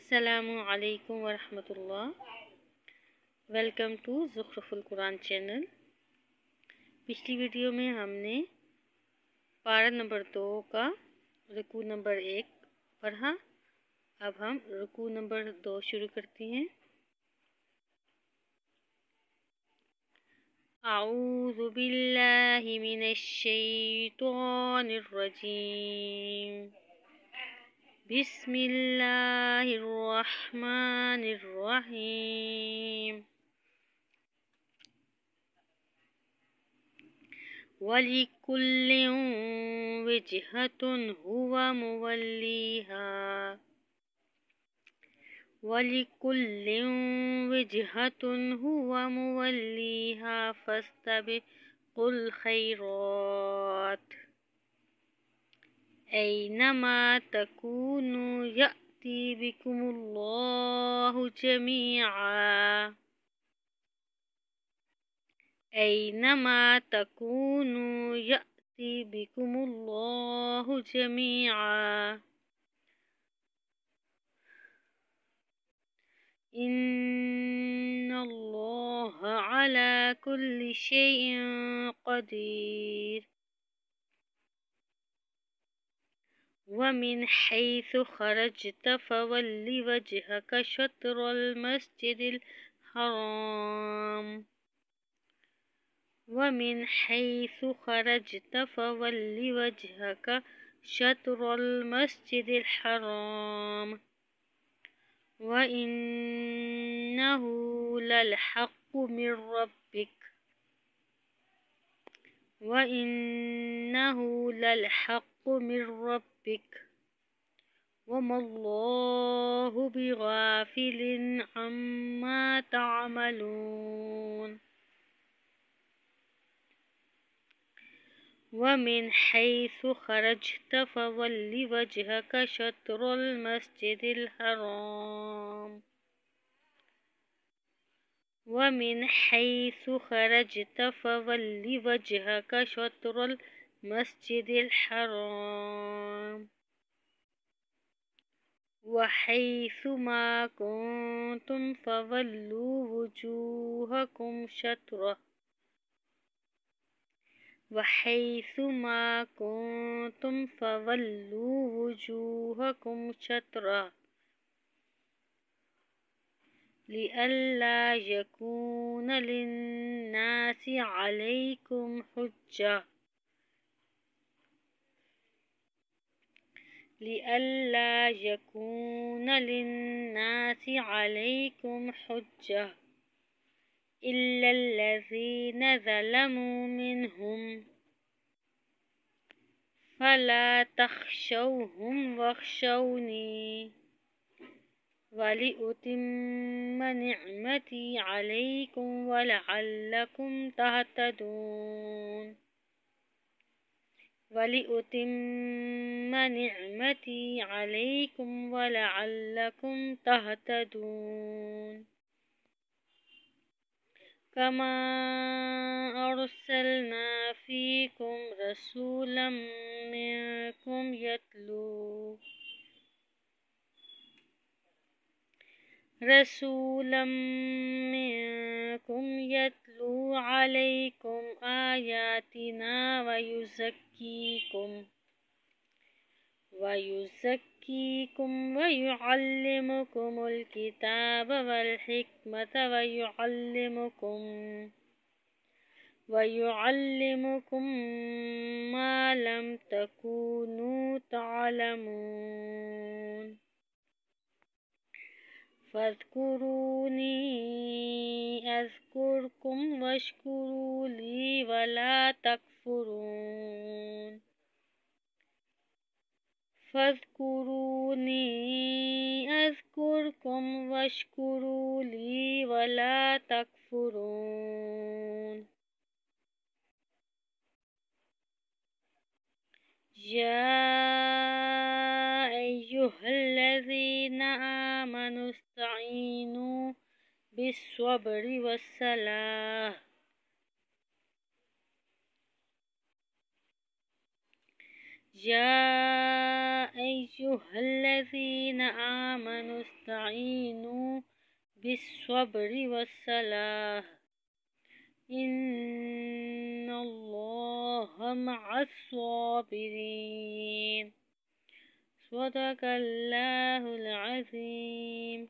السلام علیکم ورحمۃ اللہ۔ ویلکم ٹو زخرف القرآن چینل۔ پچھلی ویڈیو میں ہم نے پارہ نمبر 2 کا رکوع نمبر 1 پڑھا۔ اب ہم رکوع نمبر 2 شروع کرتے ہیں۔ اعوذ باللہ من الشیطان الرجیم، بسم اللہ الرحمن الرحیم۔ وَلِكُلٍّ وِجْهَةٌ هُوَ مُوَلِّيهَا فَاسْتَبِقُوا الْخَيْرَاتِ أَيْنَمَا تَكُونُوا يَأْتِ بِكُمُ اللَّهُ جَمِيعًا أَيْنَمَا تَكُونُوا يَأْتِ بِكُمُ اللَّهُ جَمِيعًا إِنَّ اللَّهَ عَلَى كُلِّ شَيْءٍ قَدِيرٌ۔ وَمِنْ حَيْثُ خَرَجْتَ فَوَلِّ وَجْهَكَ شَطْرَ الْمَسْجِدِ الْحَرَامِ وَمِنْ حَيْثُ خَرَجْتَ فَوَلِّ وَجْهَكَ شَطْرَ الْمَسْجِدِ الْحَرَامِ وَإِنَّهُ لَلْحَقُّ مِنْ رَبِّكَ وَمَا اللَّهُ بِغَافِلٍ عَمَّا تَعْمَلُونَ۔ وَمِنْ حَيْثُ خَرَجْتَ فَوَلِّ وَجْهَكَ شَطْرَ الْمَسْجِدِ الْحَرَامِ وَمِنْ حَيْثُ خَرَجْتَ فَوَلِّ وَجْهَكَ شَطْرَ الْمَسْجِدِ الْحَرَامِ وَحَيْثُ مَا كُنْتُمْ فَوَلُّوا وُجُوهَكُمْ شَطْرَهُ لِئَلَّا يَكُونَ لِلنَّاسِ عَلَيْكُمْ حُجَّةٌ إِلَّا الَّذِينَ ظَلَمُوا مِنْهُمْ فَلَا تَخْشَوْهُمْ وَاخْشَوْنِي وَلِأُتِمَّ نِعْمَتِي عَلَيْكُمْ وَلَعَلَّكُمْ تَهْتَدُونَ۔ كَمَا أَرْسَلْنَا فِيكُمْ رَسُولًا مِّنْكُمْ يَتْلُو عَلَيْكُمْ آيَاتِنَا وَيُزَكِّيكُمْ وَيُعَلِّمُكُمُ الْكِتَابَ وَالْحِكْمَةَ وَيُعَلِّمُكُم مَّا لَمْ تَكُونُوا تَعْلَمُونَ۔ فَاذْكُرُونِي أَذْكُرْكُمْ وَاشْكُرُوا لِي وَلَا تَكْفُرُونِ۔ يَا أَيُّهَا الَّذِينَ آمَنُوا اسْتَعِينُوا بِالصَّبْرِ وَالصَّلَاةِ يا أيها الذين آمنوا استعينوا بالصبر والصلاة إن الله مع الصابرين صدق الله العظيم.